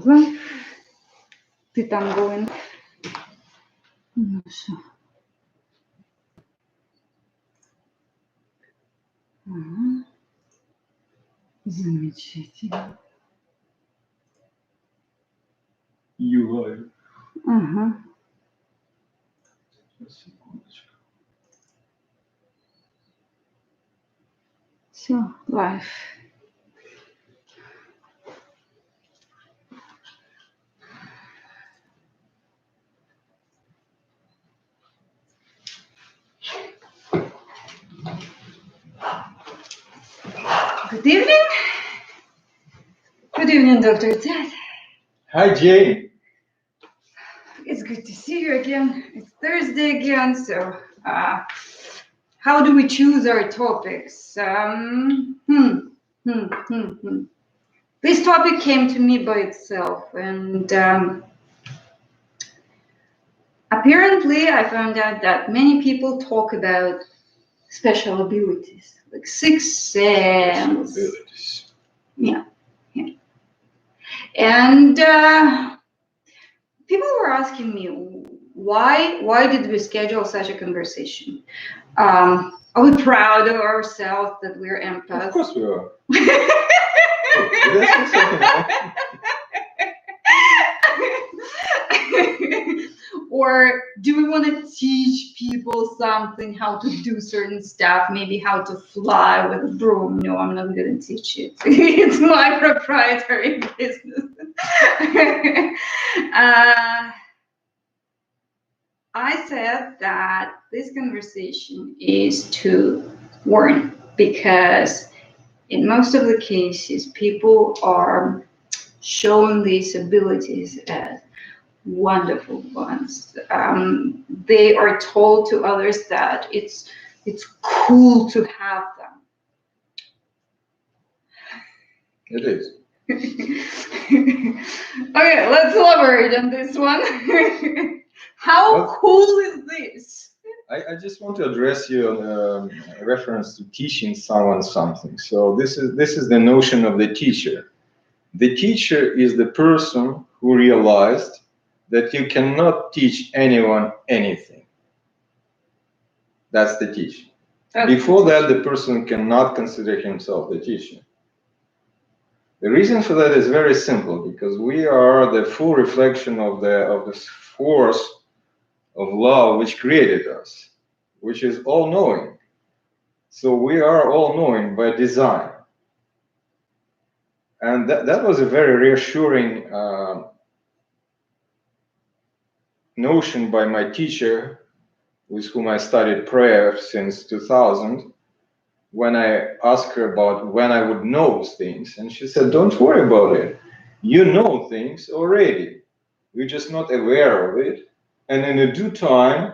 пауза. Ты там going. Ну что? Ага. Замечательно. UI. Ага. Секундочку. Все, live. Good evening. Good evening, Dr. Ted. Hi, Jane. It's good to see you again. It's Thursday again, so how do we choose our topics? This topic came to me by itself, and apparently I found out that many people talk about special abilities, like sixth sense. Yeah. And people were asking me, why did we schedule such a conversation? Are we proud of ourselves that we're empaths? Of course we are. Or do we want to teach people something, how to do certain stuff, maybe how to fly with a broom? No, I'm not going to teach it. It's my proprietary business. I said that this conversation is to warn, because in most of the cases, people are shown these abilities as wonderful ones. They are told to others that it's cool to have them. It is. Okay, let's elaborate on this one. How cool is this? I just want to address you on reference to teaching someone something. So this is the notion of the teacher. The teacher is the person who realized that you cannot teach anyone anything. That's the teacher. Before that, the person cannot consider himself the teacher. The reason for that is very simple, because we are the full reflection of the force of love which created us, which is all-knowing. So we are all-knowing by design. And that was a very reassuring notion by my teacher, with whom I studied prayer since 2000, when I asked her about when I would know things. And she said, don't worry about it. You know things already. You're just not aware of it. And in a due time,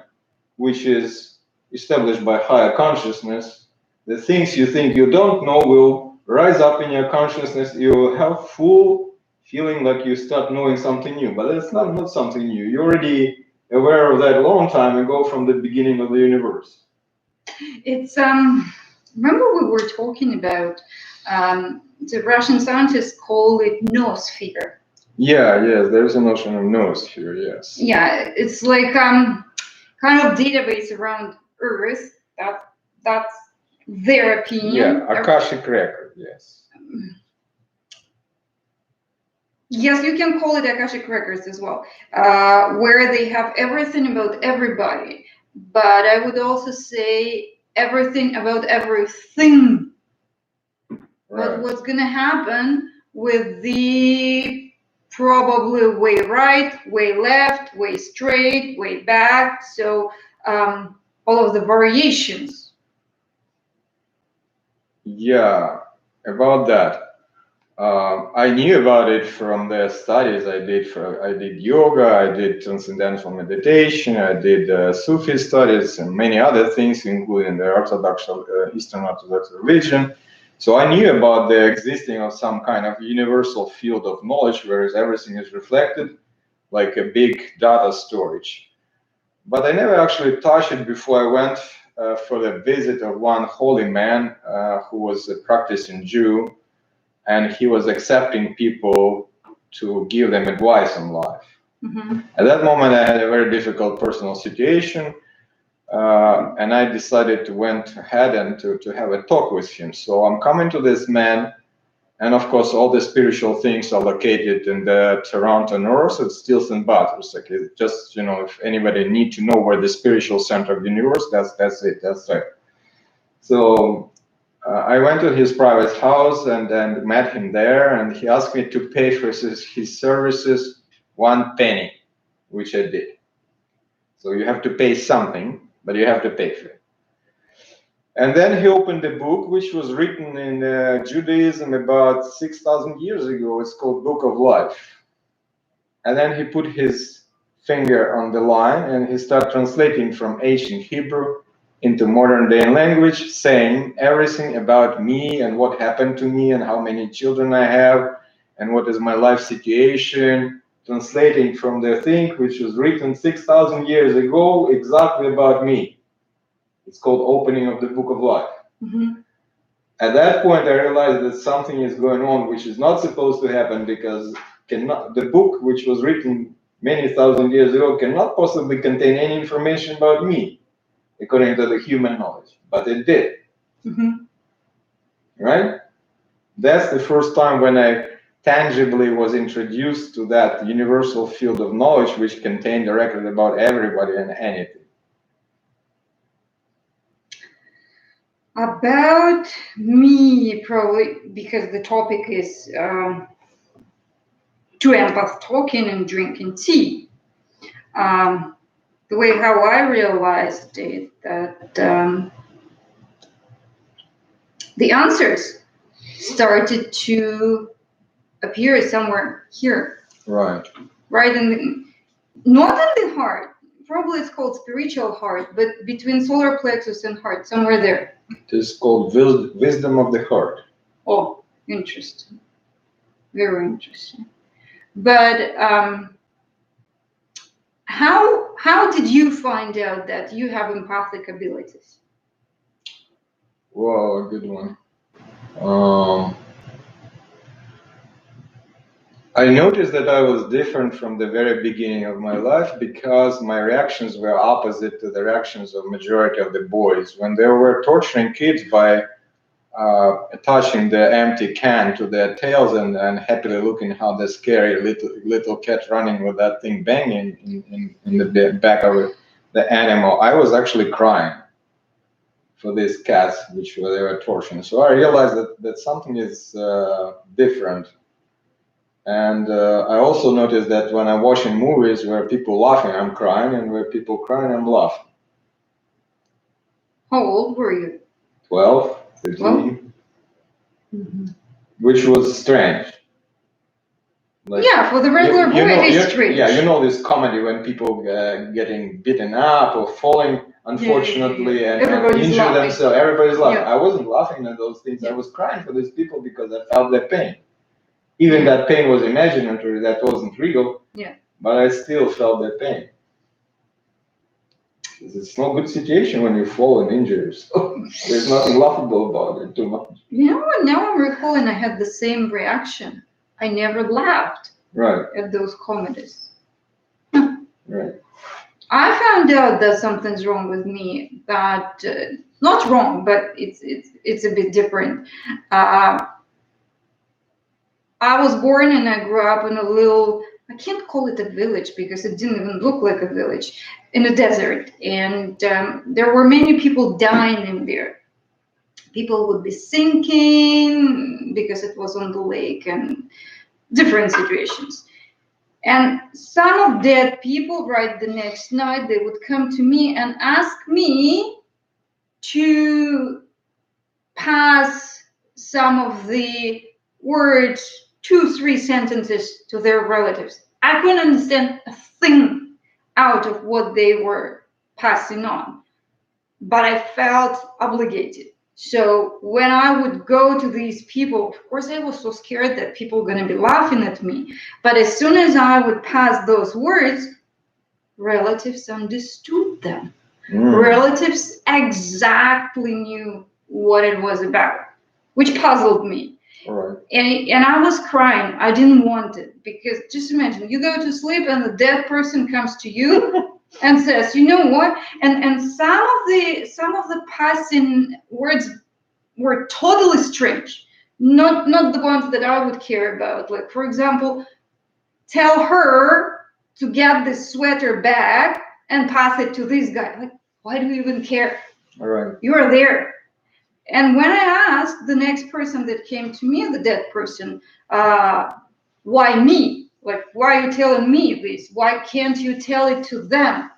which is established by higher consciousness, the things you think you don't know will rise up in your consciousness. You will have full feeling like you start knowing something new. But it's not something new. You're already aware of that a long time ago, from the beginning of the universe. It's remember we were talking about the Russian scientists call it noosphere. Yeah, yes, there's a notion of noosphere, yes. Yeah, it's like kind of database around Earth. That's their opinion. Yeah, Akashic record, yes. Yes, you can call it Akashic records as well, where they have everything about everybody. But I would also say everything about everything. Right. But what's going to happen with the probably way right, way left, way straight, way back. So all of the variations. Yeah, about that. I knew about it from the studies I did. I did yoga, I did transcendental meditation, I did Sufi studies, and many other things, including the Orthodox, Eastern Orthodox religion. So I knew about the existing of some kind of universal field of knowledge, where everything is reflected like a big data storage. But I never actually touched it before I went for the visit of one holy man who was a practicing Jew. And he was accepting people to give them advice on life. Mm-hmm. At that moment, I had a very difficult personal situation, and I decided to went ahead and to have a talk with him. So I'm coming to this man, and of course, all the spiritual things are located in the Toronto North. It's still St. Bathurst. Like it just, if anybody need to know where the spiritual center of the universe, that's it. That's right. So I went to his private house and met him there, and he asked me to pay for his services 1 penny, which I did. So you have to pay something, but you have to pay for it. And then he opened a book which was written in Judaism about 6,000 years ago. It's called Book of Life. And then he put his finger on the line and he started translating from ancient Hebrew into modern day language, saying everything about me and what happened to me and how many children I have and what is my life situation, translating from the thing which was written 6,000 years ago exactly about me. It's called Opening of the Book of Life. Mm-hmm. At that point, I realized that something is going on which is not supposed to happen, because the book which was written many thousand years ago cannot possibly contain any information about me, according to the human knowledge. But it did. Mm-hmm. Right? That's the first time when I tangibly was introduced to that universal field of knowledge which contained a record about everybody and anything. About me, probably because the topic is two empaths talking and drinking tea. The way how I realized it, that the answers started to appear somewhere here. Right. Right not in the heart. Probably it's called spiritual heart, but between solar plexus and heart, somewhere there. It is called wisdom of the heart. Oh, interesting. Very interesting. But how did you find out that you have empathic abilities? Wow, a good one. I noticed that I was different from the very beginning of my life because my reactions were opposite to the reactions of majority of the boys. When they were torturing kids by attaching the empty can to their tails and happily looking how the scary little cat running with that thing banging in the back of the animal, I was actually crying for these cats which they were torturing. So I realized that something is different. And I also noticed that when I'm watching movies where people laughing, I'm crying, and where people crying, I'm laughing. How old were you? 12, 13, Well, mm-hmm. Which was strange. Like, yeah, for the regular boy, it is strange. Yeah, this comedy when people getting beaten up or falling, unfortunately, and injure laughing themselves. Everybody's laughing. Yeah. I wasn't laughing at those things. Yeah. I was crying for these people because I felt their pain. Even that pain was imaginary, that wasn't real. Yeah. But I still felt that pain. It's not a good situation when you fall and injure yourself. There's nothing laughable about it too much. Now I'm recalling I had the same reaction. I never laughed at those comedies. Right. I found out that something's wrong with me. That not wrong, but it's a bit different. I was born and I grew up in a little, I can't call it a village because it didn't even look like a village, in a desert. And there were many people dying in there. People would be sinking because it was on the lake and different situations. And some of dead people, right the next night, they would come to me and ask me to pass some of the words, 2-3 sentences to their relatives. I couldn't understand a thing out of what they were passing on, but I felt obligated. So when I would go to these people, of course, I was so scared that people were going to be laughing at me. But as soon as I would pass those words, relatives understood them. Relatives exactly knew what it was about, which puzzled me. All right. And I was crying. I didn't want it, because just imagine you go to sleep and the dead person comes to you and says, you know what? And some of the passing words were totally strange. Not the ones that I would care about. Like, for example, tell her to get this sweater back and pass it to this guy. Like, why do you even care? All right. You are there. And when I asked the next person that came to me, the dead person, why me? Like, why are you telling me this? Why can't you tell it to them?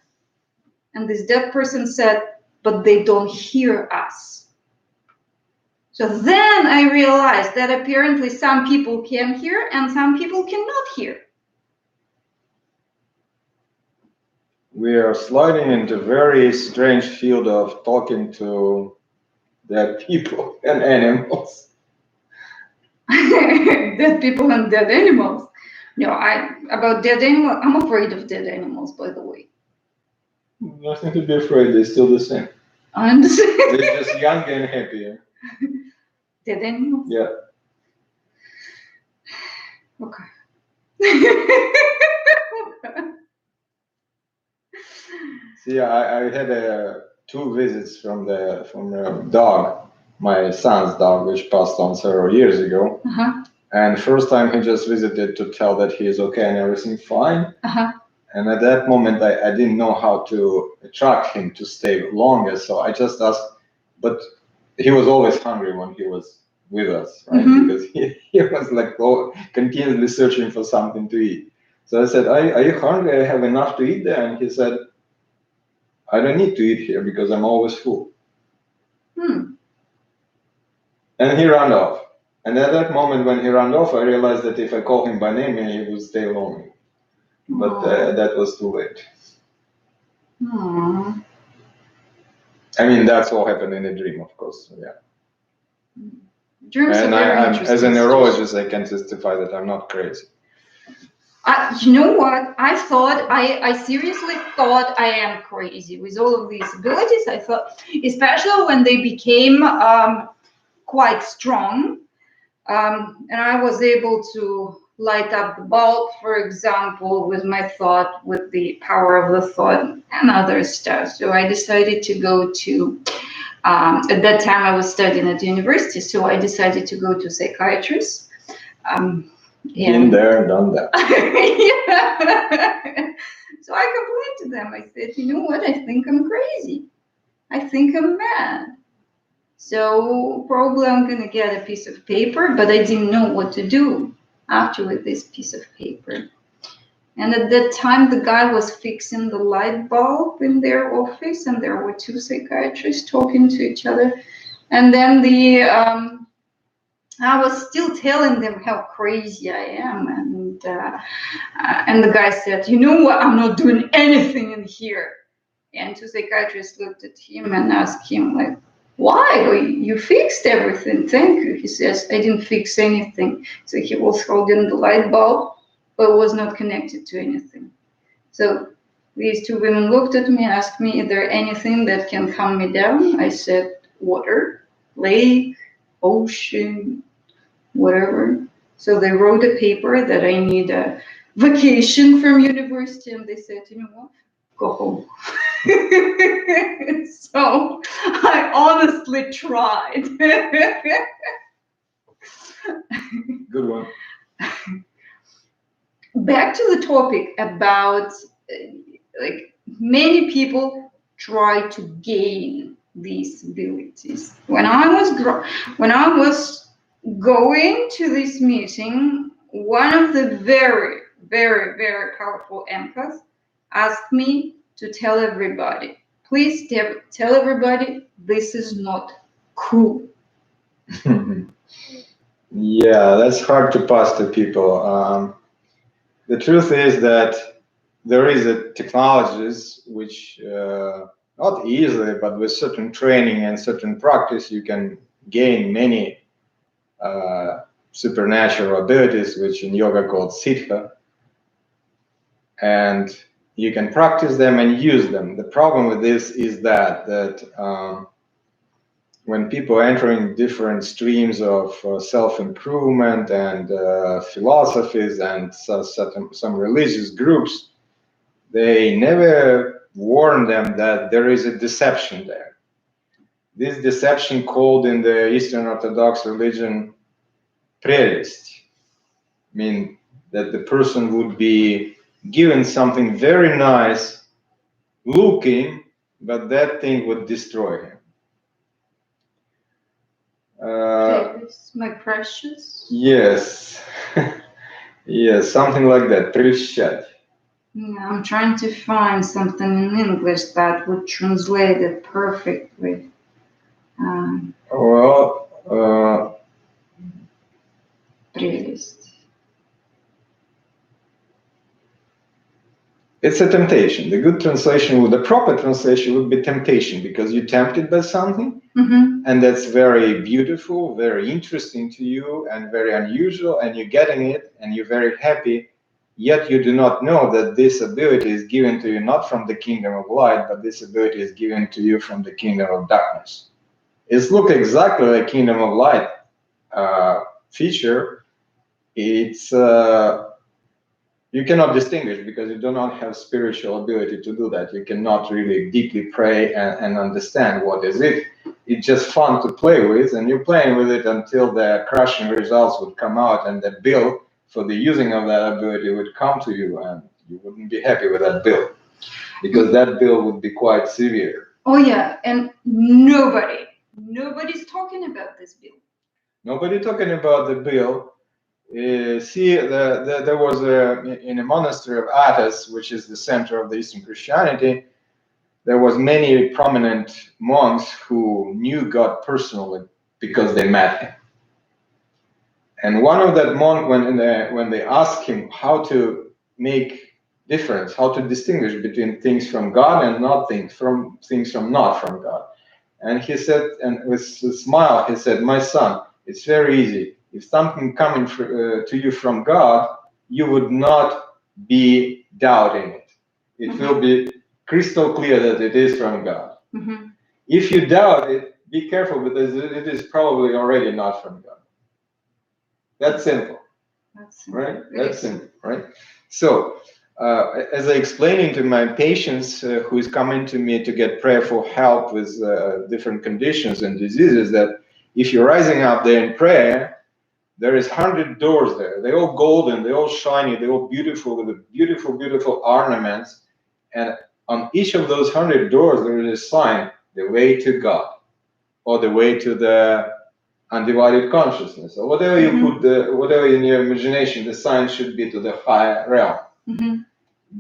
And this dead person said, but they don't hear us. So then I realized that apparently some people can hear and some people cannot hear. We are sliding into very strange field of talking to dead people and animals. Dead people and dead animals. No, about dead animals, I'm afraid of dead animals, by the way. Nothing to be afraid, they're still the same. I understand. They're just younger and happier. Dead animals? Yeah. Okay. See, I had two visits from a dog, my son's dog, which passed on several years ago. Uh-huh. And first time he just visited to tell that he is okay and everything fine. Uh-huh. And at that moment, I didn't know how to attract him to stay longer. So I just asked, but he was always hungry when he was with us, right? Mhm. Because he was like continuously searching for something to eat. So I said, are you hungry? I have enough to eat there. And he said, I don't need to eat here because I'm always full. And he ran off. And at that moment when he ran off, I realized that if I call him by name, he would stay lonely. But that was too late. Aww. I mean, that's all happened in a dream, of course. So, yeah. Dreams And are very as interesting. a neurologist, I can testify that I'm not crazy. You know what? I seriously thought I am crazy with all of these abilities. I thought, especially when they became quite strong, and I was able to light up the bulb, for example, with my thought, with the power of the thought and other stuff. So I decided to go to, at that time I was studying at the university, so I decided to go to psychiatrists. Been there, done that. Yeah. So I complained to them. I said, you know what? I think I'm crazy. I think I'm mad. So probably I'm going to get a piece of paper, but I didn't know what to do after with this piece of paper. And at that time, the guy was fixing the light bulb in their office, and there were two psychiatrists talking to each other. And then I was still telling them how crazy I am, and the guy said, "You know what? I'm not doing anything in here." And two psychiatrists looked at him and asked him, like, "Why? Well, you fixed everything. Thank you." He says, "I didn't fix anything." So he was holding the light bulb, but was not connected to anything. So these two women looked at me, asked me, "Is there anything that can calm me down?" I said, "Water, lake, ocean, whatever." So they wrote a paper that I need a vacation from university, and they said, "You know what? Go home." So I honestly tried. Good one. Back to the topic about like many people try to gain these abilities. When I was going to this meeting, one of the very, very, very powerful empaths asked me to tell everybody, please tell everybody this is not cool. Yeah, that's hard to pass to people. The truth is that there is a technologies which not easily, but with certain training and certain practice, you can gain many supernatural abilities, which in yoga called siddha, and you can practice them and use them. The problem with this is that when people entering different streams of self-improvement and philosophies and some religious groups, they never warn them that there is a deception there. This deception, called in the Eastern Orthodox religion prelest, mean that the person would be given something very nice looking, but that thing would destroy him. My precious. Yes. Yes, something like that. Прельщать. Yeah, I'm trying to find something in English that would translate it perfectly. Прелесть. It's a temptation. The good translation, the proper translation would be temptation, because you're tempted by something, and that's very beautiful, very interesting to you, and very unusual, and you're getting it, and you're very happy, yet you do not know that this ability is given to you not from the kingdom of light, but this ability is given to you from the kingdom of darkness. It's look exactly like kingdom of light feature. It's you cannot distinguish, because you do not have spiritual ability to do that. You cannot really deeply pray and understand what is it. It's just fun to play with, and you're playing with it until the crushing results would come out, and the bill for the using of that ability would come to you, and you wouldn't be happy with that bill, because that bill would be quite severe. Oh yeah, and nobody's talking about this bill. Nobody talking about the bill. See, there was in a monastery of Athos, which is the center of the Eastern Christianity, there was many prominent monks who knew God personally because they met him. And one of that monk, when they asked him how to make difference, how to distinguish between things from God and not things from not from God, and he said, and with a smile, he said, "My son, it's very easy. If something coming to you from God, you would not be doubting it. It will be crystal clear that it is from God. If you doubt it, be careful, because it is probably already not from God." That's simple. Right? That's simple, right? So, as I explaining to my patients who is coming to me to get prayer for help with different conditions and diseases, that if you're rising up there in prayer, there is 100 doors there. They're all golden, they're all shiny, they're all beautiful, with beautiful, beautiful ornaments. And on each of those 100 doors, there is a sign, the way to God, or the way to the undivided consciousness, or whatever you put, whatever in your imagination, the sign should be to the higher realm.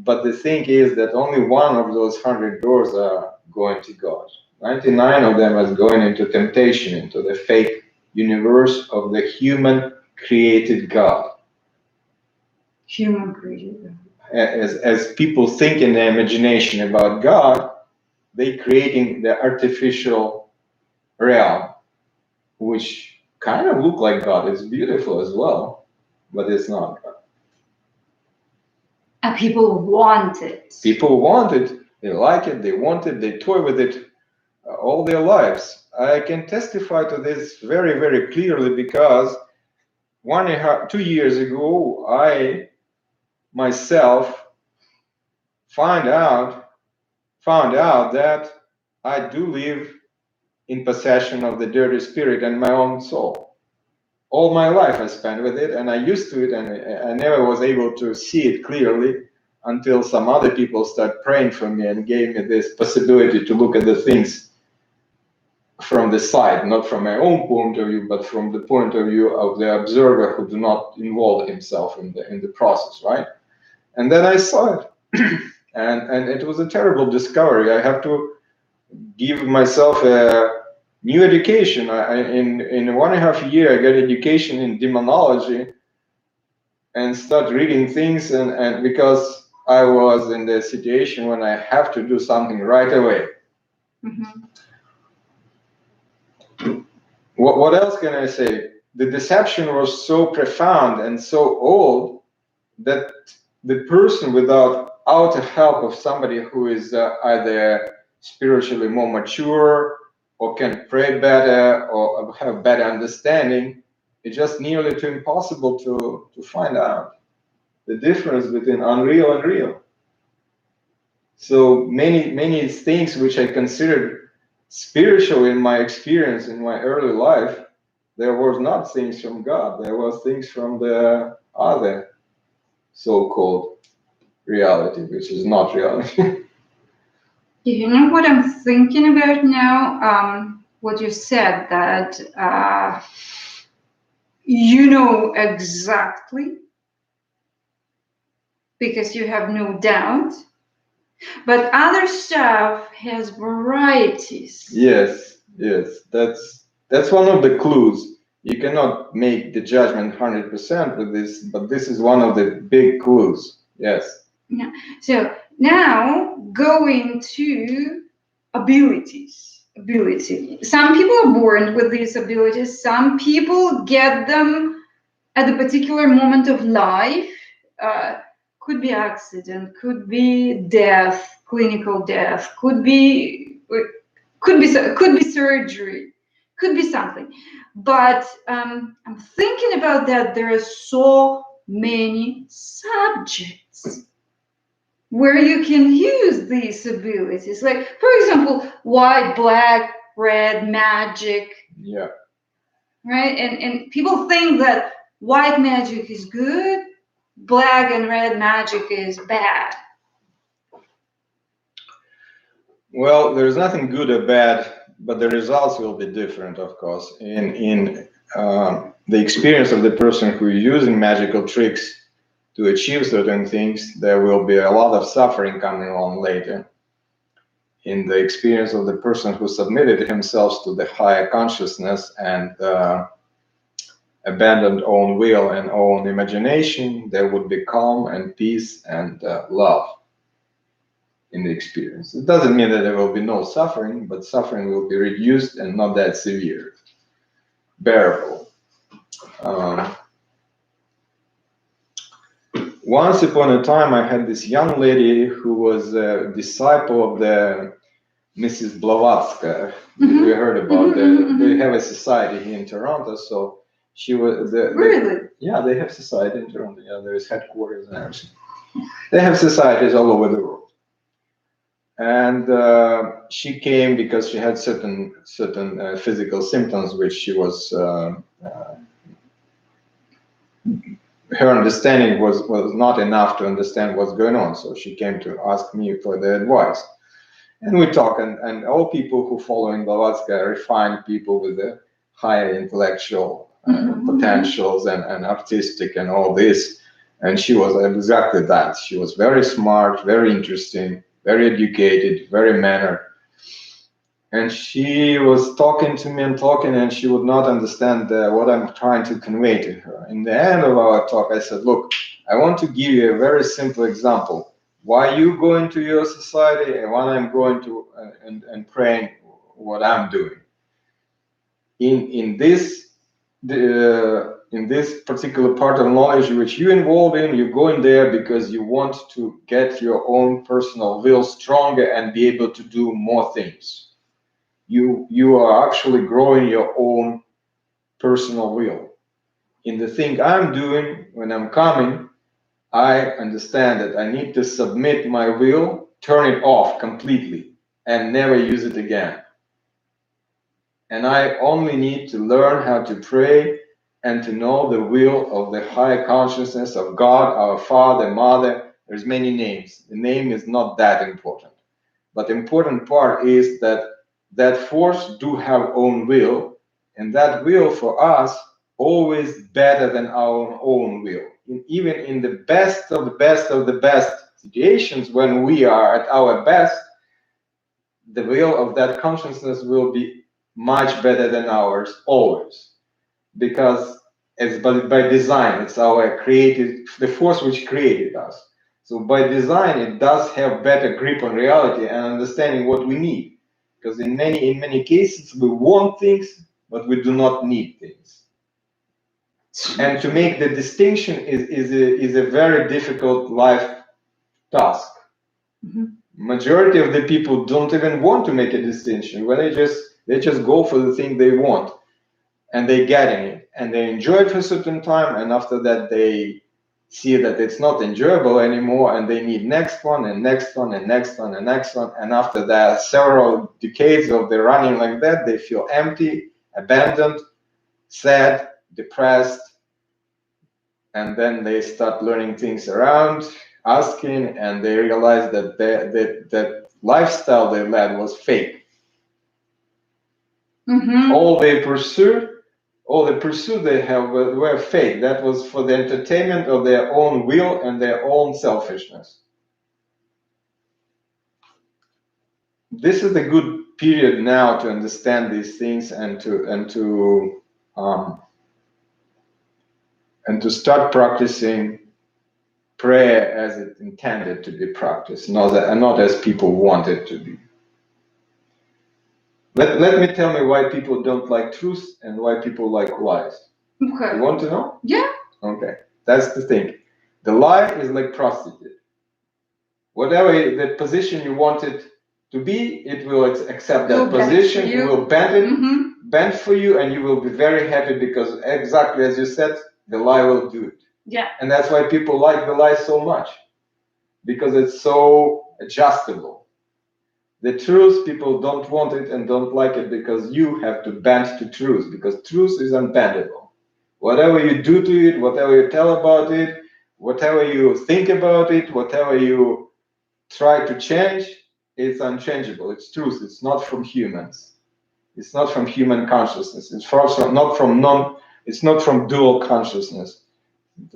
But the thing is that only one of those 100 doors are going to God. 99 of them is going into temptation, into the fake universe of the human created God. Human created God. As people think in their imagination about God, they creating the artificial realm, which kind of look like God. It's beautiful as well, but it's not God. And people want it. People want it. They like it. They want it. They toy with it all their lives. I can testify to this very, very clearly, because 2 years ago, I myself found out that I do live in possession of the dirty spirit and my own soul. All my life I spent with it, and I used to it, and I never was able to see it clearly until some other people started praying for me and gave me this possibility to look at the things from the side, not from my own point of view, but from the point of view of the observer who do not involve himself in the process, right? And then I saw it, and it was a terrible discovery. I have to give myself a new education. In 1.5 years, I got education in demonology and start reading things, and because I was in the situation when I have to do something right away. What else can I say? The deception was so profound and so old that the person, without outer help of somebody who is either spiritually more mature or can pray better or have better understanding, it's just nearly too impossible to find out the difference between unreal and real. So many things which I considered spiritual in my experience in my early life, there was not things from God. There was things from the other so-called reality, which is not reality. You know what I'm thinking about now? What you said that you know exactly because you have no doubt, but other stuff has varieties. Yes, that's one of the clues. You cannot make the judgment 100% with this, but this is one of the big clues. Yes. Yeah. So now going to abilities. Ability. Some people are born with these abilities. Some people get them at a particular moment of life. Could be accident, could be death, clinical death, could be surgery, could be something. But I'm thinking about that. There are so many subjects where you can use these abilities. Like, for example, white, black, red, magic. Yeah. Right? And people think that white magic is good, black and red magic is bad. Well, there's nothing good or bad, but the results will be different, of course. In the experience of the person who is using magical tricks to achieve certain things, there will be a lot of suffering coming along later. In the experience of the person who submitted himself to the higher consciousness and abandoned own will and own imagination, there would be calm and peace and love in the experience. It doesn't mean that there will be no suffering, but suffering will be reduced and not that severe, bearable. Once upon a time, I had this young lady who was a disciple of the Mrs. Blavatsky. We heard about that. They have a society here in Toronto, so she was Really? Yeah, they have society in Toronto. Yeah, there is headquarters and everything. They have societies all over the world. And she came because she had certain physical symptoms which she was her understanding was not enough to understand what's going on. So she came to ask me for the advice. And we talk, and all people who follow in Blavatsky are refined people with a higher intellectual potentials and artistic and all this. And she was exactly that. She was very smart, very interesting, very educated, very mannered. And she was talking to me and she would not understand what I'm trying to convey to her. In the end of our talk, I said, look, I want to give you a very simple example. Why you going to your society and why I'm going to and praying what I'm doing. In this particular part of knowledge which you involved in, you're going there because you want to get your own personal will stronger and be able to do more things. You are actually growing your own personal will. In the thing I'm doing, when I'm coming, I understand that I need to submit my will, turn it off completely, and never use it again. And I only need to learn how to pray and to know the will of the higher consciousness of God, our Father, Mother. There's many names. The name is not that important. But the important part is that that force do have own will, and that will for us always better than our own will. Even in the best of the best of the best situations, when we are at our best, the will of that consciousness will be much better than ours always, because it's by design. It's our created, the force which created us. So by design, it does have better grip on reality and understanding what we need. Because in many cases, we want things, but we do not need things. And to make the distinction is a very difficult life task. Majority of the people don't even want to make a distinction. When they just They just go for the thing they want, and they get in it, and they enjoy it for a certain time, and after that they see that it's not enjoyable anymore, and they need next one and next one and next one and next one, and after that several decades of the running like that, they feel empty, abandoned, sad, depressed, and then they start learning things around, asking, and they realize that that lifestyle they led was fake. All the pursuit they have were fake. That was for the entertainment of their own will and their own selfishness. This is a good period now to understand these things and to start practicing prayer as it intended to be practiced, not as people want it to be. Let me tell me why people don't like truth and why people like lies. Okay. You want to know? Yeah. Okay. That's the thing. The lie is like prostitute. Whatever the position you want it to be, it will accept that position. It will bend for you, and you will be very happy because exactly as you said, the lie will do it. Yeah. And that's why people like the lie so much, because it's so adjustable. The truth, people don't want it and don't like it because you have to bend to truth, because truth is unbendable. Whatever you do to it, whatever you tell about it, whatever you think about it, whatever you try to change, it's unchangeable. It's truth. It's not from humans. It's not from human consciousness. It's not from dual consciousness.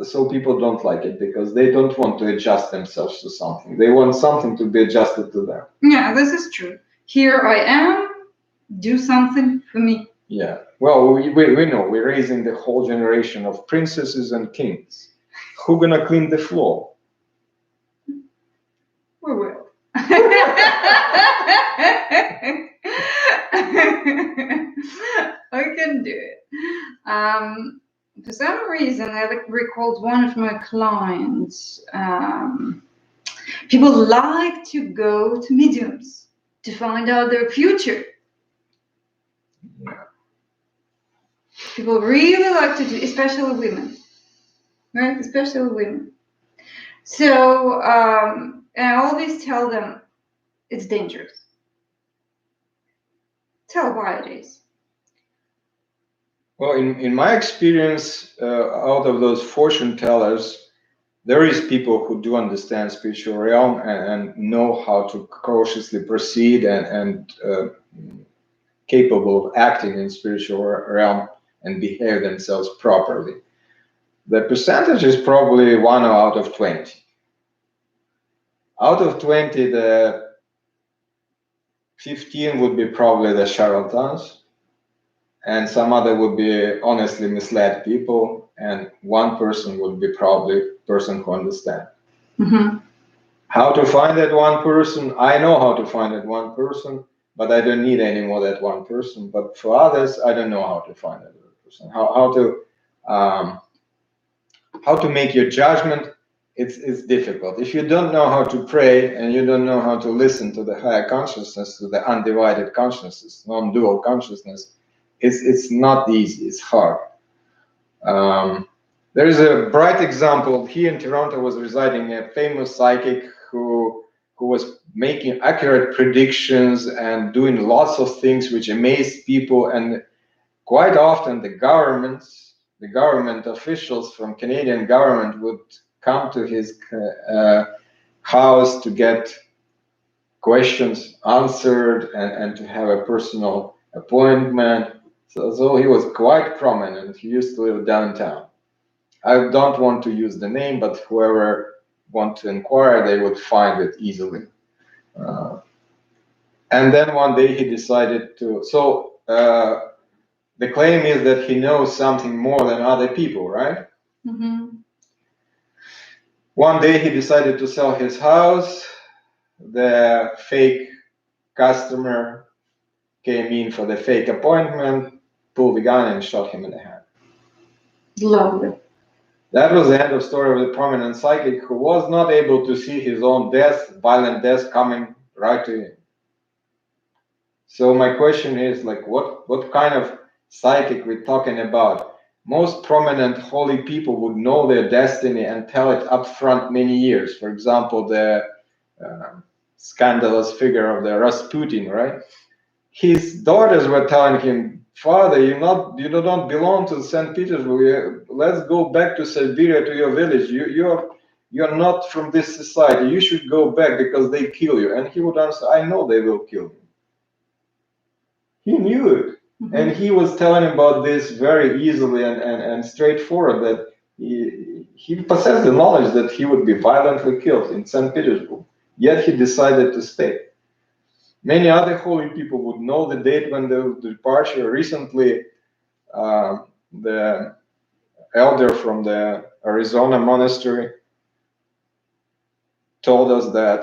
So people don't like it because they don't want to adjust themselves to something. They want something to be adjusted to them. Yeah, this is true. Here I am, do something for me. Yeah. Well, we know we're raising the whole generation of princesses and kings. Who gonna clean the floor? We will. I can do it. For some reason, I recalled one of my clients. People like to go to mediums to find out their future. Yeah. People really like to do, especially women, right? Especially women. So, and I always tell them it's dangerous. Tell why it is. Well, in my experience, out of those fortune tellers, there is people who do understand spiritual realm and know how to cautiously proceed and capable of acting in spiritual realm and behave themselves properly. The percentage is probably 1 out of 20. Out of 20, the 15 would be probably the charlatans, and some other would be honestly misled people, and one person would be probably person who understands. How to find that one person? I know how to find that one person, but I don't need any more that one person. But for others, I don't know how to find that other person. How to make your judgment? It's difficult. If you don't know how to pray and you don't know how to listen to the higher consciousness, to the undivided consciousness, non-dual consciousness, it's not easy. It's hard. There is a bright example. Here in Toronto was residing a famous psychic who was making accurate predictions and doing lots of things which amazed people. And quite often the government officials from Canadian government would come to his house to get questions answered and to have a personal appointment. So he was quite prominent. He used to live downtown. I don't want to use the name, but whoever wants to inquire, they would find it easily. And then one day he decided to. So the claim is that he knows something more than other people, right? One day he decided to sell his house. The fake customer came in for the fake appointment, pulled the gun, and shot him in the head. Lovely. That was the end of story of the prominent psychic who was not able to see his own death, violent death, coming right to him. So my question is, like, what kind of psychic we're talking about? Most prominent holy people would know their destiny and tell it up front many years. For example, the scandalous figure of the Rasputin, right? His daughters were telling him, "Father, you don't belong to St. Petersburg. Let's go back to Siberia, to your village. You're not from this society. You should go back because they kill you." And he would answer, "I know they will kill me." He knew it. Mm-hmm. And he was telling about this very easily and straightforward, that he possessed the knowledge that he would be violently killed in St. Petersburg. Yet he decided to stay. Many other holy people would know the date when the departure. Recently, the elder from the Arizona monastery told us that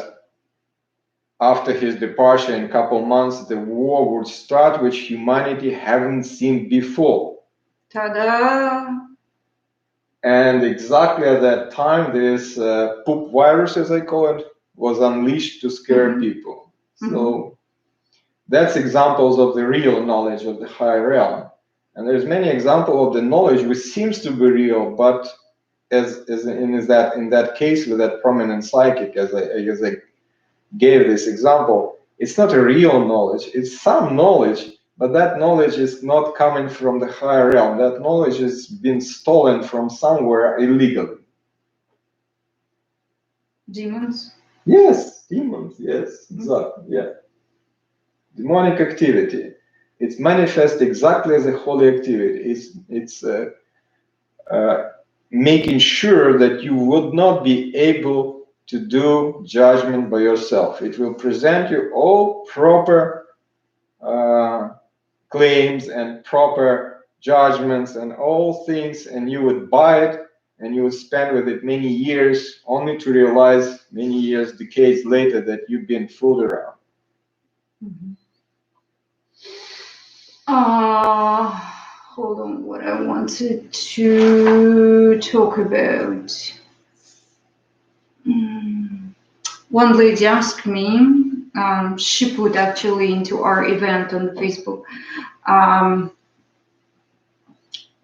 after his departure in a couple months, the war would start, which humanity haven't seen before. Ta-da! And exactly at that time, this poop virus, as I call it, was unleashed to scare mm-hmm. people. Mm-hmm. So that's examples of the real knowledge of the higher realm. And there's many examples of the knowledge which seems to be real, but as in that case with that prominent psychic, as I gave this example, it's not a real knowledge. It's some knowledge, but that knowledge is not coming from the higher realm. That knowledge has been stolen from somewhere illegally. Demons? Yes, demons. Yes, exactly. Yeah. Demonic activity. It's manifest exactly as a holy activity. It's making sure that you would not be able to do judgment by yourself. It will present you all proper claims and proper judgments and all things, and you would buy it and you would spend with it many years, only to realize many years, decades later, that you've been fooled around. Mm-hmm. Hold on, what I wanted to talk about. One lady asked me, she put actually into our event on Facebook,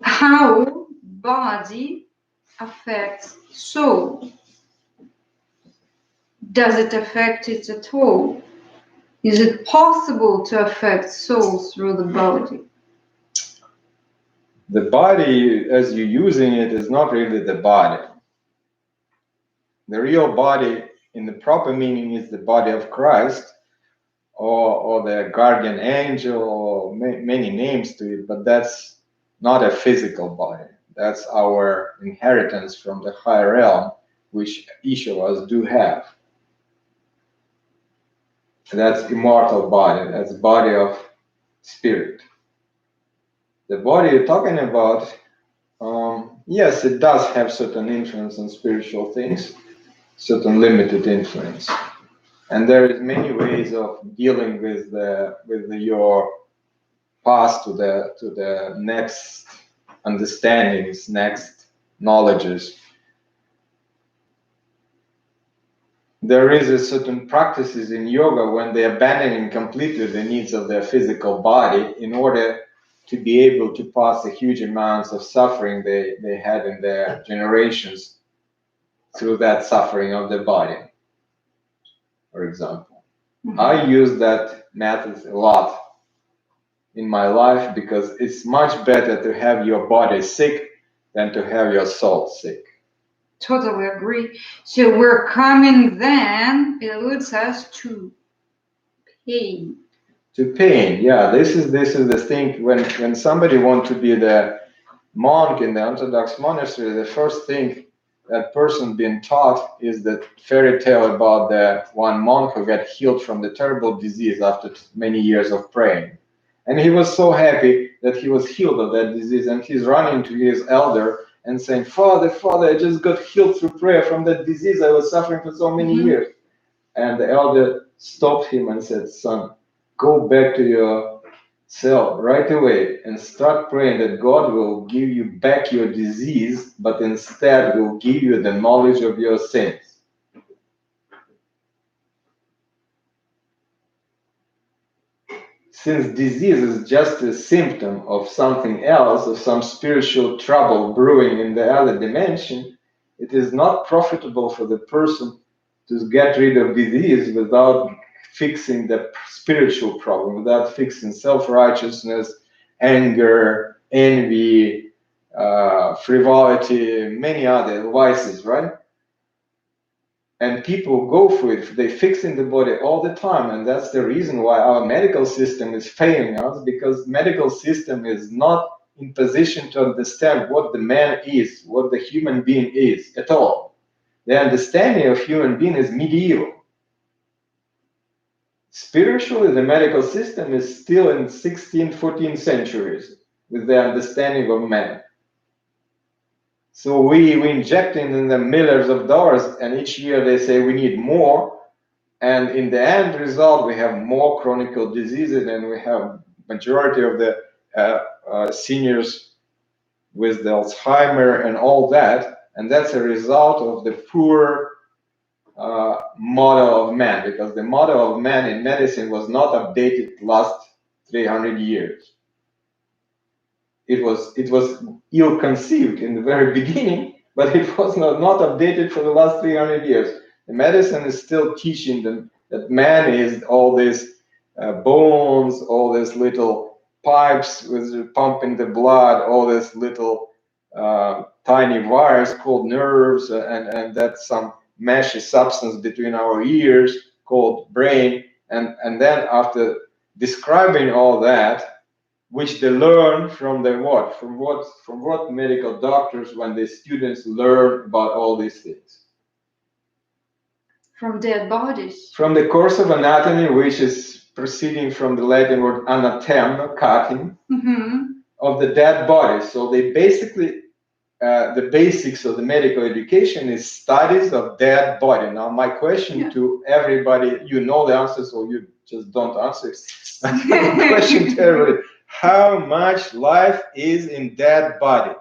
how body affects soul. Does it affect it at all? Is it possible to affect soul through the body? The body, as you're using it, is not really the body. The real body, in the proper meaning, is the body of Christ, or the guardian angel, or many names to it, but that's not a physical body. That's our inheritance from the higher realm, which each of us do have. That's immortal body. That's body of spirit. The body you're talking about, yes, it does have certain influence on spiritual things, certain limited influence, and there is many ways of dealing with your past to the next understandings, next knowledges. There is a certain practices in yoga when they abandoning completely the needs of their physical body in order to be able to pass the huge amounts of suffering they had in their generations through that suffering of the body, for example. Mm-hmm. I use that method a lot in my life because it's much better to have your body sick than to have your soul sick. Totally agree. So we're coming then, it leads us to pain. To pain, yeah. This is the thing. When somebody wants to be the monk in the Orthodox monastery, the first thing that person being taught is the fairy tale about the one monk who got healed from the terrible disease after many years of praying. And he was so happy that he was healed of that disease, and he's running to his elder and saying, Father, I just got healed through prayer from that disease I was suffering for so many years. And the elder stopped him and said, son, go back to your cell right away and start praying that God will give you back your disease, but instead will give you the knowledge of your sins. since disease is just a symptom of something else, of some spiritual trouble brewing in the other dimension, it is not profitable for the person to get rid of disease without fixing the spiritual problem, without fixing self-righteousness, anger, envy, frivolity, many other vices, right? And people go for it. They fix in the body all the time, and that's the reason why our medical system is failing us, because medical system is not in position to understand what the man is, what the human being is at all. The understanding of human being is medieval. Spiritually, the medical system is still in 16th, 14th centuries with the understanding of man. So we injecting in them millions of dollars, and each year they say we need more. And in the end result, we have more chronic diseases, and we have majority of the seniors with the Alzheimer and all that. And that's a result of the poor model of man, because the model of man in medicine was not updated last 300 years. It was ill-conceived in the very beginning, but it was not updated for the last 300 years. The medicine is still teaching them that man is all these bones, all these little pipes with pumping the blood, all these little tiny wires called nerves, and that's some meshy substance between our ears called brain. And then after describing all that, which they learn from the what? From what medical doctors when the students learn about all these things? From dead bodies. From the course of anatomy, which is proceeding from the Latin word anatem, cutting, of the dead body. So they basically, the basics of the medical education is studies of dead body. Now, my question to everybody, you know the answers or you just don't answer. My question to everybody, how much life is in dead body?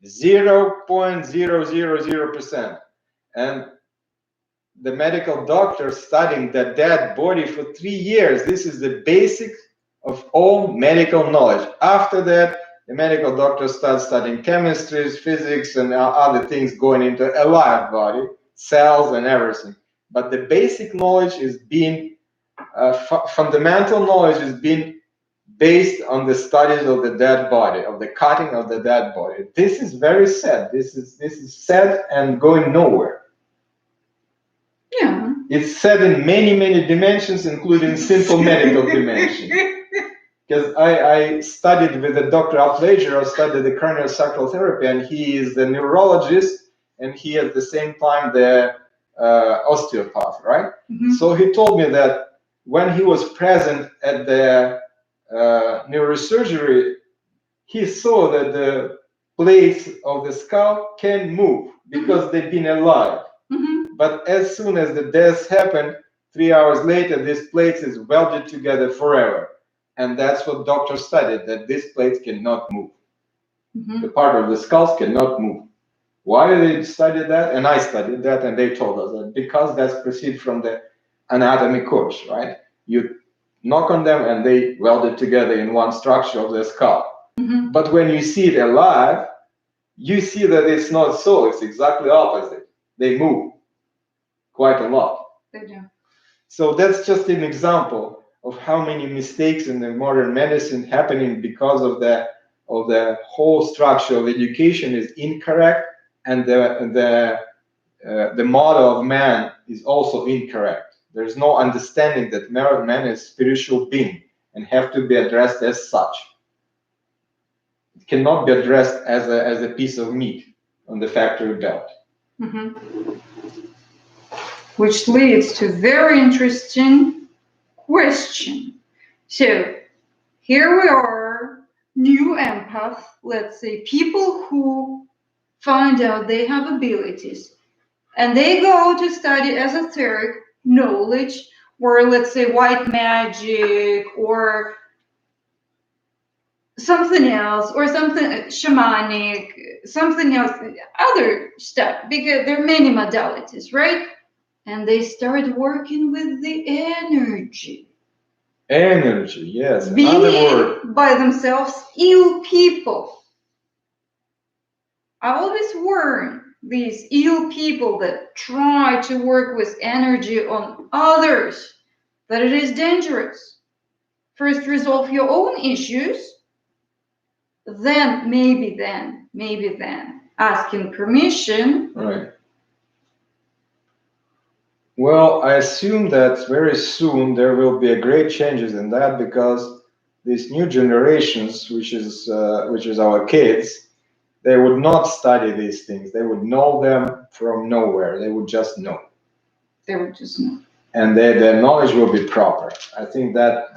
0.000%. And the medical doctor studying the dead body for 3 years. This is the basic of all medical knowledge. After that, the medical doctor starts studying chemistry, physics, and other things going into a live body, cells and everything. But the basic knowledge is being, fundamental knowledge is being based on the studies of the dead body, of the cutting of the dead body. This is very sad. This is sad and going nowhere. Yeah. It's said in many, many dimensions, including simple medical dimensions. Because I studied with the Dr. Alflager, I studied the craniosacral therapy, and he is the neurologist, and he at the same time the osteopath, right? So he told me that when he was present at the neurosurgery, he saw that the plates of the skull can move because they've been alive. But as soon as the death happened, 3 hours later, these plates is welded together forever. And that's what doctors studied, that these plates cannot move. The part of the skulls cannot move. Why did they study that? And I studied that, and they told us that because that's proceed from the anatomy course, right? You knock on them and they welded together in one structure of the skull. But when you see it alive, you see that it's not so. It's exactly opposite. They move quite a lot. They do. So that's just an example of how many mistakes in the modern medicine happening because of the whole structure of education is incorrect, and the model of man is also incorrect. There's no understanding that man is a spiritual being and have to be addressed as such. It cannot be addressed as a piece of meat on the factory belt. Which leads to a very interesting question. So here we are, new empath, let's say, people who find out they have abilities and they go to study esoteric knowledge, or let's say white magic, or something else, or something shamanic, something else, other stuff, because there are many modalities, right? And they start working with the energy. Energy, yes, another word. Being by themselves ill people. I always warn these ill people that try to work with energy on others that it is dangerous. First, resolve your own issues, then, maybe then, asking permission. Right. Well, I assume that very soon there will be a great changes in that because these new generations, which is our kids, they would not study these things. They would know them from nowhere. They would just know. They would just know. And their knowledge will be proper. I think that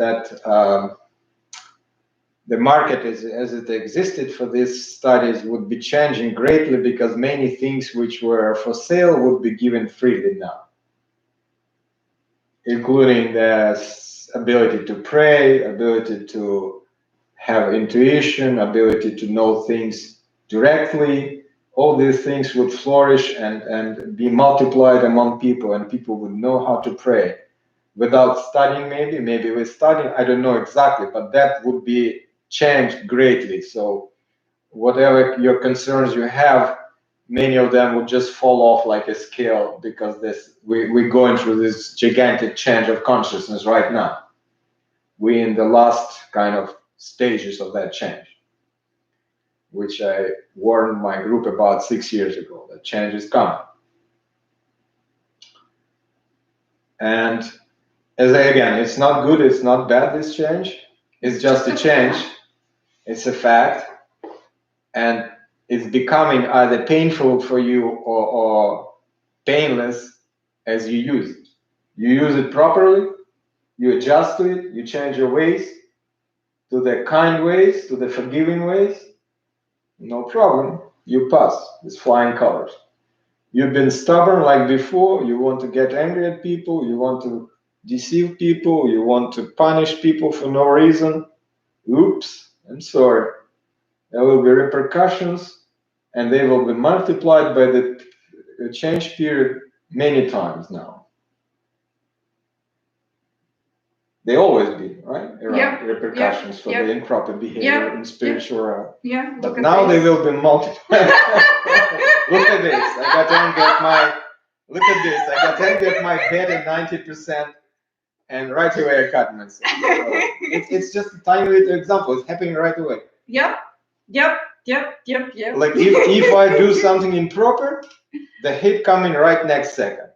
the market as it existed for these studies would be changing greatly because many things which were for sale would be given freely now, including the ability to pray, ability to have intuition, ability to know things directly. All these things would flourish and be multiplied among people, and people would know how to pray without studying. Maybe with studying, I don't know exactly, but that would be changed greatly. So whatever your concerns you have, many of them would just fall off like a scale because we're going through this gigantic change of consciousness right now. We're in the last kind of stages of that change, which I warned my group about 6 years ago. That change is coming. And again, it's not good, it's not bad, this change. It's just a change. It's a fact. And it's becoming either painful for you or painless as you use it. You use it properly, you adjust to it, you change your ways to the kind ways, to the forgiving ways, no problem, you pass with flying colors. You've been stubborn like before, you want to get angry at people, you want to deceive people, you want to punish people for no reason. Oops, I'm sorry. There will be repercussions, and they will be multiplied by the change period many times now. They always be, right? Around repercussions for the improper behavior in spiritual realm. Yeah. But now they will be multiplied. Look at this. I got angry at my look at this. I got angry at my bed at 90%, and right away I cut myself. So it's just a tiny little example. It's happening right away. Yep. Like if I do something improper, the hit coming right next second.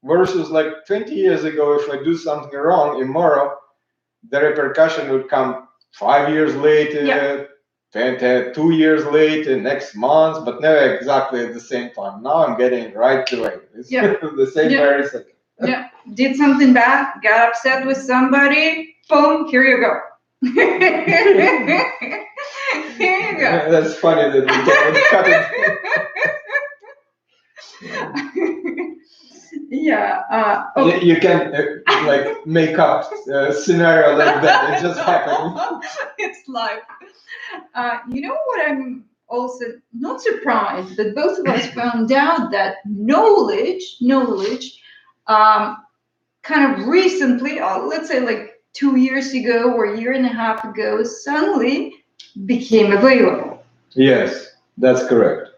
Versus like 20 years ago, if I do something wrong, immoral, the repercussion would come 5 years later, 2 years later, next month, but never exactly at the same time. Now I'm getting right away. It's the same very second. Yeah. Did something bad, got upset with somebody, boom, here you go. Here you go. That's funny that we can cut it. Okay. You can like make up a scenario like that. It just happened. It's life. You know what? I'm also not surprised, but both of us found out that knowledge, kind of recently, let's say like 2 years ago or a year and a half ago, suddenly became available. Yes, that's correct.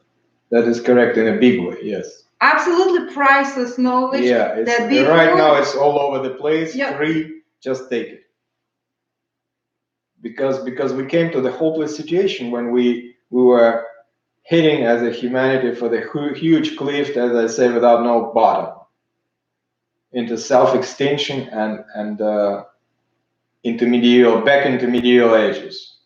That is correct in a big way. Yes. Absolutely priceless knowledge. Yeah, that before, right now it's all over the place. Free, just take it. Because we came to the hopeless situation when we were hitting as a humanity for the huge cliff, as I say, without no bottom, into self-extinction and into medieval ages.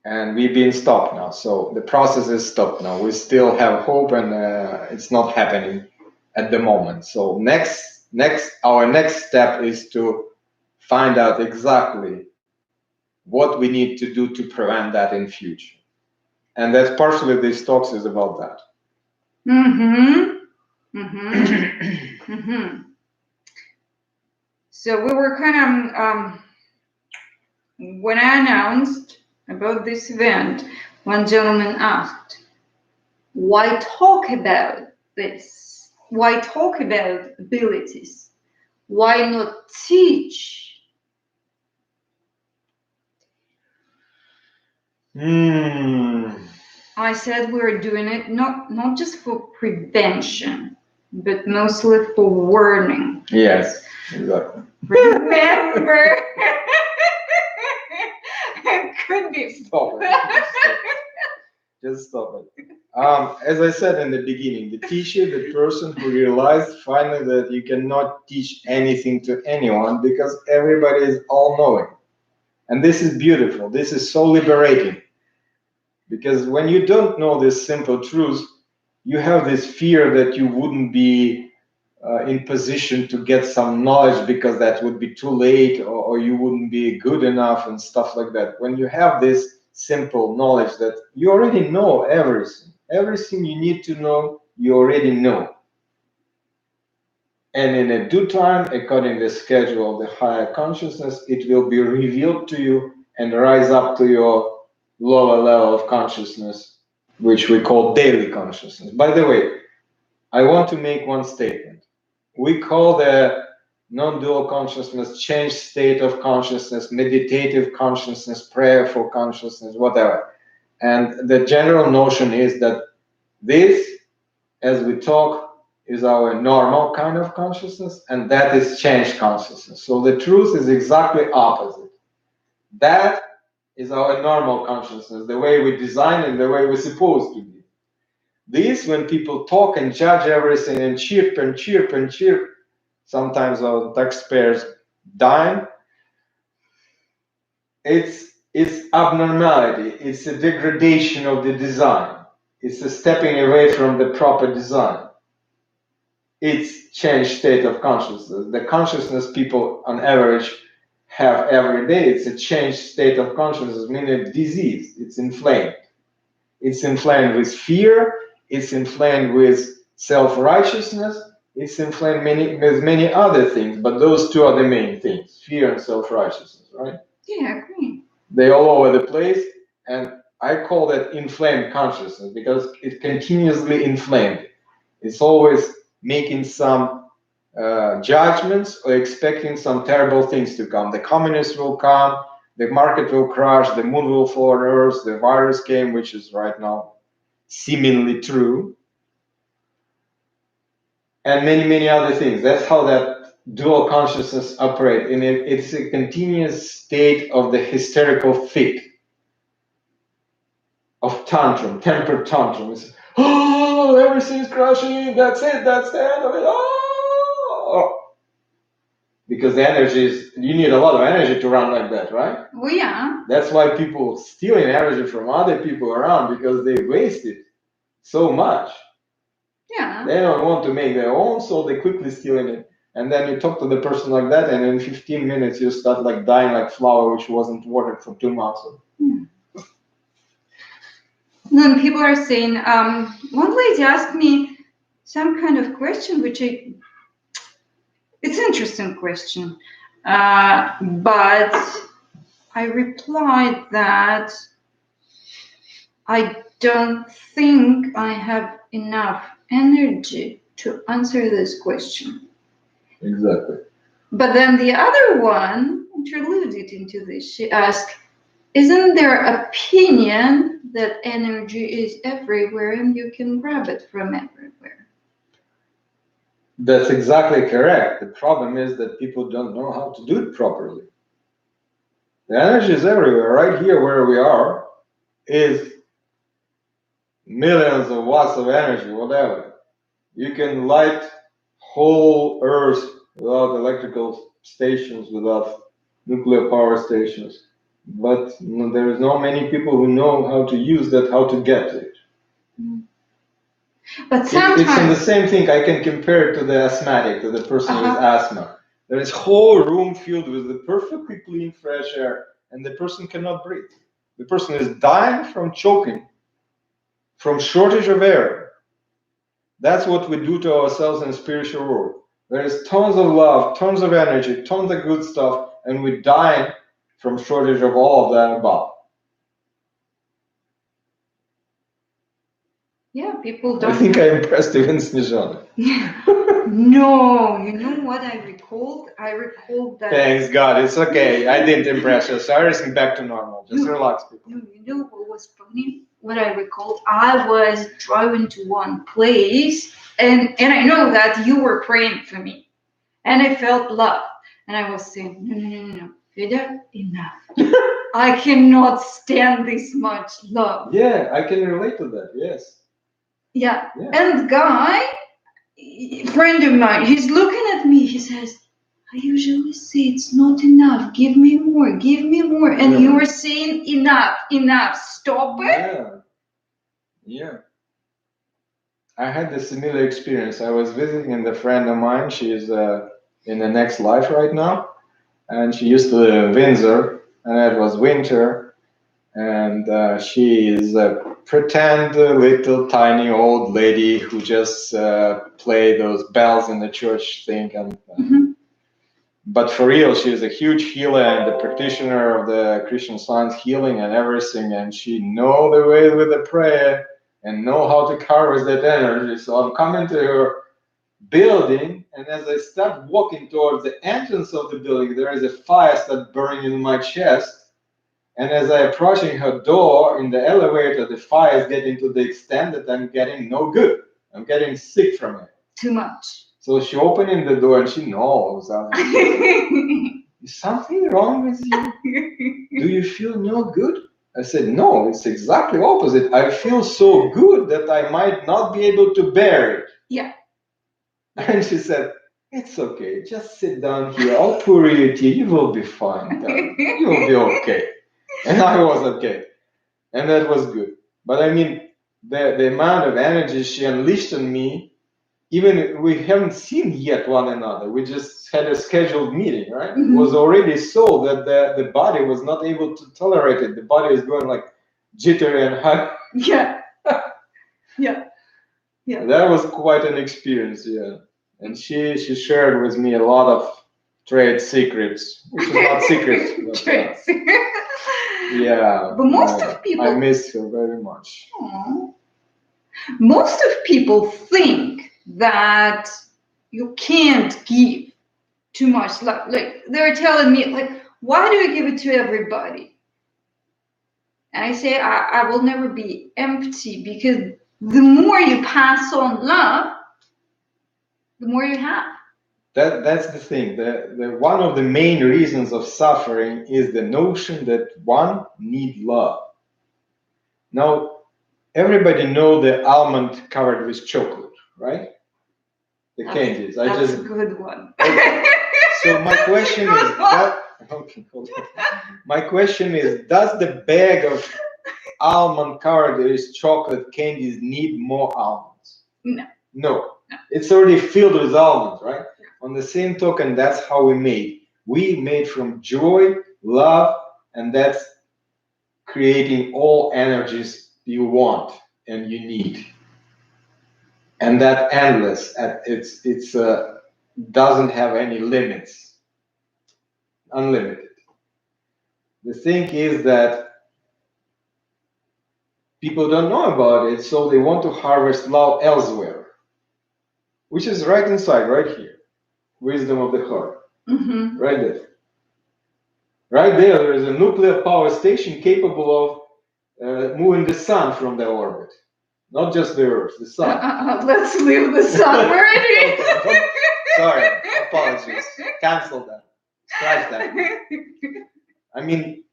And we've been stopped now, so the process is stopped now. We still have hope, and it's not happening at the moment. So our next step is to find out exactly what we need to do to prevent that in future, and that's partially this talks is about that. So we were kind of when I announced about this event, one gentleman asked, why talk about this? Why talk about abilities? Why not teach? I said we're doing it not just for prevention, but mostly for warning. Yes, exactly. Remember, it could be. Stop it. Just stop it. As I said in the beginning, the teacher, the person who realized finally that you cannot teach anything to anyone because everybody is all knowing. And this is beautiful. This is so liberating. Because when you don't know this simple truth, you have this fear that you wouldn't be in position to get some knowledge because that would be too late, or you wouldn't be good enough and stuff like that. When you have this simple knowledge that you already know everything you need to know, you already know. And in a due time, according to the schedule of the higher consciousness, it will be revealed to you and rise up to your lower level of consciousness, which we call daily consciousness. By the way, I want to make one statement. We call the non-dual consciousness changed state of consciousness, meditative consciousness, prayerful consciousness, whatever. And the general notion is that this, as we talk, is our normal kind of consciousness, and that is changed consciousness. So the truth is exactly opposite. That is our normal consciousness, the way we design it, the way we're supposed to be. This, when people talk and judge everything and chirp and chirp and chirp, sometimes our taxpayers dime, it's abnormality, it's a degradation of the design, it's a stepping away from the proper design. It's changed state of consciousness. The consciousness people on average have every day, it's a changed state of consciousness, meaning disease, it's inflamed. It's inflamed with fear, it's inflamed with self-righteousness, it's inflamed with many other things, but those two are the main things, fear and self-righteousness, right? Yeah, I agree. They're all over the place, and I call that inflamed consciousness because it's continuously inflamed. It's always making some judgments or expecting some terrible things to come. The communists will come, the market will crash, the moon will fall on Earth, the virus came, which is right now seemingly true, and many, many other things. That's how that dual consciousness operates. And it's a continuous state of the hysterical fit, of tantrum, temper tantrum. It's, oh, everything's crashing, that's it, that's the end of it. Oh! Because the energy is, you need a lot of energy to run like that, right? Oh, yeah. That's why people stealing energy from other people around, because they waste it so much. Yeah. They don't want to make their own, so they quickly stealing it. And then you talk to the person like that, and in 15 minutes you start like dying like flower which wasn't watered for 2 months. Then people are saying, one lady asked me some kind of question, it's an interesting question, but I replied that I don't think I have enough energy to answer this question. Exactly. But then the other one interluded into this. She asked, isn't there opinion that energy is everywhere and you can grab it from everywhere? That's exactly correct. The problem is that people don't know how to do it properly. The energy is everywhere. Right here where we are is millions of watts of energy, whatever. You can light whole Earth without electrical stations, without nuclear power stations. But there is not many people who know how to use that, how to get to it. But sometimes it's in the same thing. I can compare it to the asthmatic, to the person with asthma. There is whole room filled with the perfectly clean, fresh air, and the person cannot breathe. The person is dying from choking, from shortage of air. That's what we do to ourselves in the spiritual world. There is tons of love, tons of energy, tons of good stuff, and we die from shortage of all of that above. Yeah, people don't. I think I impressed even Snezhana. No, you know what I recalled? I recalled that. Thanks God, it's okay. I didn't impress you. So everything back to normal. Just relax, people. No, you know what was funny? What I recalled, I was driving to one place, and I know that you were praying for me, and I felt love, and I was saying, no, Fida, enough. I cannot stand this much love. Yeah, I can relate to that. Yes. Yeah. And the guy, friend of mine, he's looking at me. He says, I usually say it's not enough. Give me more. Give me more. And you are saying enough. Stop it. Yeah. I had a similar experience. I was visiting a friend of mine. She's in the next life right now. And she used to live in Windsor. And it was winter. And she is a pretend little tiny old lady who just play those bells in the church thing. And but for real, she is a huge healer and the practitioner of the Christian Science healing and everything. And she know the way with the prayer and know how to harvest that energy. So I'm coming to her building, and as I start walking towards the entrance of the building, there is a fire start burning in my chest. And as I approaching her door in the elevator, the fire is getting to the extent that I'm getting no good. I'm getting sick from it. Too much. So she opening the door and she knows. Is something wrong with you? Do you feel no good? I said, no, it's exactly opposite. I feel so good that I might not be able to bear it. Yeah. And she said, it's okay. Just sit down here. I'll pour you tea. You will be fine. You will be okay. And I was okay. And that was good. But I mean, the amount of energy she unleashed on me, even we haven't seen yet one another. We just had a scheduled meeting, right? It was already so that the body was not able to tolerate it. The body is going like jittery and high. Yeah. Yeah. That was quite an experience, yeah. And she shared with me a lot of trade secrets, which is not secret. But, trade secrets. Yeah. But most of people. I miss her very much. Aww. Most of people think that you can't give too much love. Like they're telling me, like, why do you give it to everybody? And I say, I will never be empty, because the more you pass on love, the more you have. That's the thing. The one of the main reasons of suffering is the notion that one need love. Now, everybody know the almond covered with chocolate, right? The candies. That's a good one. So my question is, my question is, does the bag of almond covered with chocolate candies need more almonds? No. It's already filled with almonds, right? On the same token, that's how we made. We made from joy, love, and that's creating all energies you want and you need. And that endless, it's doesn't have any limits, unlimited. The thing is that people don't know about it, so they want to harvest love elsewhere, which is right inside, right here. Wisdom of the heart. Right there. Right there is a nuclear power station capable of moving the sun from the orbit. Not just the Earth, the sun. Let's leave the sun already. Sorry, apologies. Cancel that. Scratch that. I mean,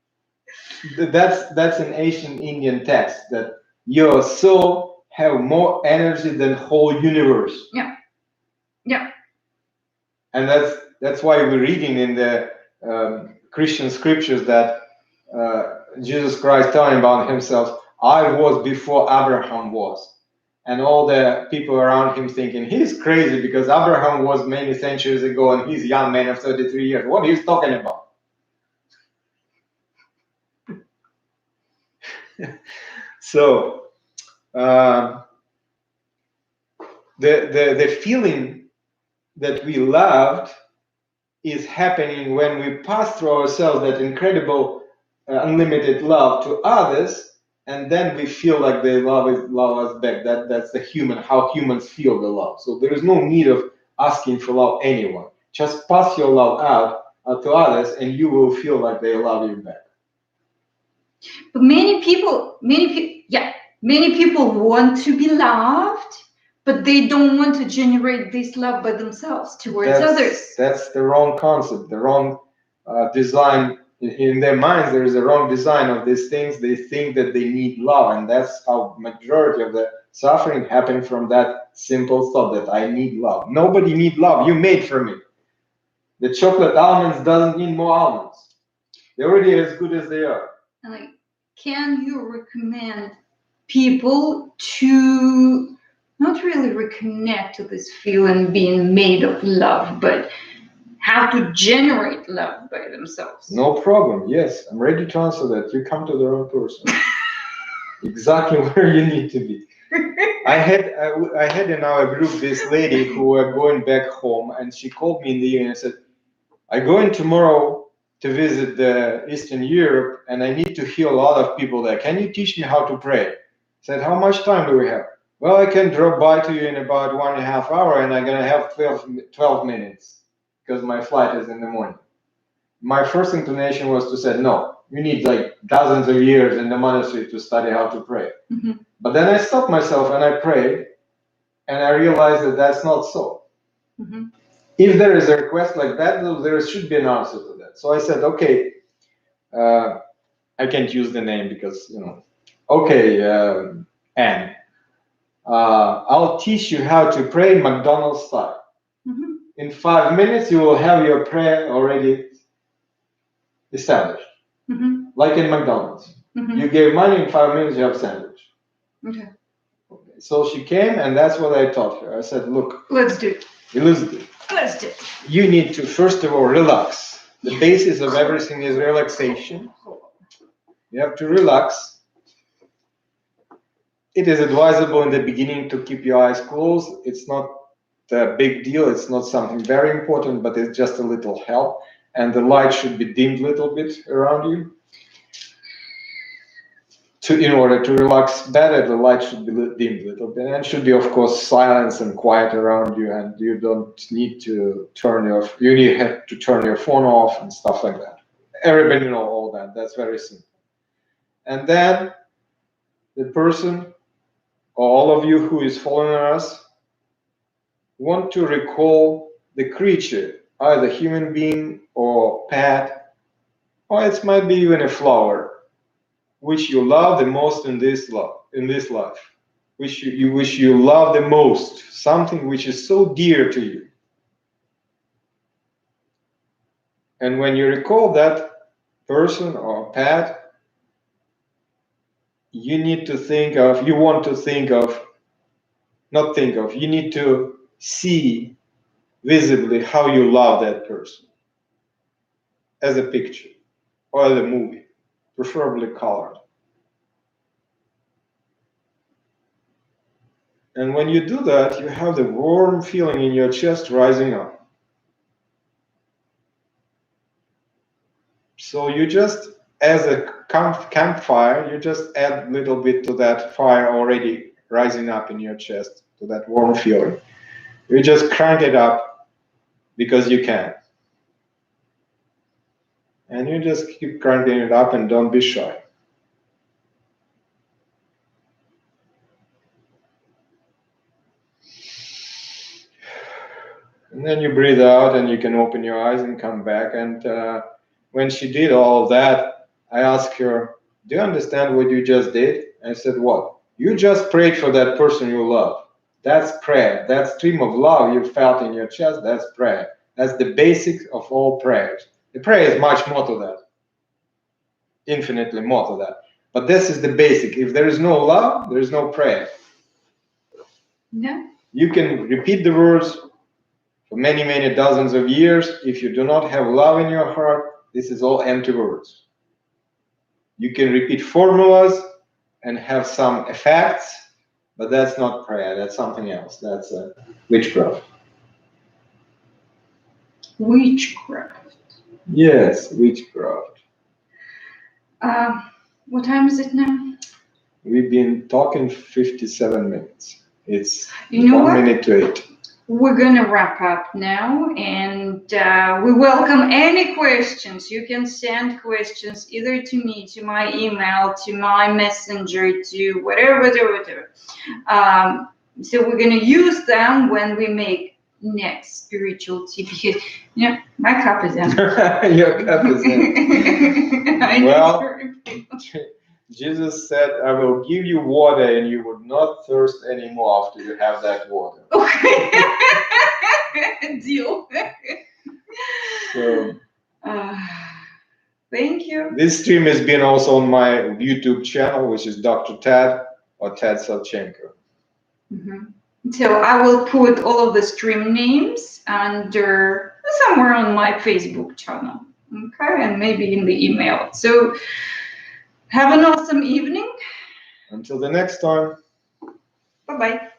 that's an ancient Indian text that your soul have more energy than whole universe. Yeah. Yeah. And that's why we're reading in the Christian scriptures that Jesus Christ telling about himself, I was before Abraham was. And all the people around him thinking, he's crazy because Abraham was many centuries ago and he's a young man of 33 years. What he's talking about? So the feeling that we loved is happening when we pass through ourselves that incredible unlimited love to others, and then we feel like they love us back. That's the human, how humans feel the love. So there is no need of asking for love anyone. Just pass your love out to others, and you will feel like they love you back. But many people want to be loved, but they don't want to generate this love by themselves towards others. That's the wrong concept, the wrong design. In their minds, there is a wrong design of these things. They think that they need love, and that's how majority of the suffering happened from that simple thought that I need love. Nobody need love. You made for me. The chocolate almonds doesn't need more almonds. They're already as good as they are. And like, can you recommend people to not really reconnect to this feeling being made of love, but how to generate love by themselves? No problem. Yes, I'm ready to answer that. You come to the wrong person. Exactly where you need to be. I had in our group this lady who were going back home, and she called me in the evening and said, "I'm going tomorrow to visit the Eastern Europe, and I need to heal a lot of people there. Can you teach me how to pray?" I said, "How much time do we have?" "Well, I can drop by to you in about 1.5 hours, and I'm gonna have 12 minutes because my flight is in the morning." My first inclination was to say, "No, you need like dozens of years in the monastery to study how to pray." Mm-hmm. But then I stopped myself and I prayed, and I realized that that's not so. Mm-hmm. If there is a request like that, there should be an answer to that. So I said, "Okay, I can't use the name because, okay, Anne, I'll teach you how to pray McDonald's style. Mm-hmm. In 5 minutes, you will have your prayer already established, like in McDonald's. Mm-hmm. You gave money, in 5 minutes, you have sandwich." Okay. So she came, and that's what I taught her. I said, "Look, Let's do it. Let's do it. Let's do it. You need to, first of all, relax. The basis of everything is relaxation. You have to relax. It is advisable in the beginning to keep your eyes closed. It's not a big deal. It's not something very important, but it's just a little help. And the light should be dimmed a little bit around you. In order to relax better, the light should be dimmed a little bit, and should be, of course, silence and quiet around you. And you don't need to turn your phone off and stuff like that. Everybody know all that. That's very simple. And then the person, or all of you who is following us, want to recall the creature, either human being or pet, or it might be even a flower, which you love the most in this life, which you love the most, something which is so dear to you. And when you recall that person or pet, you need to you need to see visibly how you love that person as a picture or as a movie, preferably colored. And when you do that, you have the warm feeling in your chest rising up. So you just, as a campfire, you just add a little bit to that fire already rising up in your chest, to that warm feeling. You just crank it up because you can. And you just keep cranking it up and don't be shy. And then you breathe out and you can open your eyes and come back. And when she did all of that, I asked her, "Do you understand what you just did?" I said, "What?" "You just prayed for that person you love. That's prayer. That stream of love you felt in your chest, that's prayer. That's the basic of all prayers. The prayer is much more to that, infinitely more to that. But this is the basic. If there is no love, there is no prayer." No. You can repeat the words for many, many dozens of years. If you do not have love in your heart, this is all empty words. You can repeat formulas and have some effects, but that's not prayer. That's something else. That's witchcraft. Witchcraft. Yes, witchcraft. What time is it now? We've been talking 57 minutes. It's You know 1 what? minute to 8. we're going to wrap up now, and we welcome any questions. You can send questions either to me, to my email, to my messenger, to whatever. So we're going to use them when we make next spiritual tea, because my cup is empty. Your cup is empty. Well, Jesus said, I will give you water and you would not thirst anymore after you have that water. Okay. Deal. So, thank you. This stream has been also on my YouTube channel, which is Dr. Ted or Ted Savchenko. So I will put all of the stream names under somewhere on my Facebook channel. Okay, and maybe in the email. So have an awesome evening. Until the next time. Bye-bye.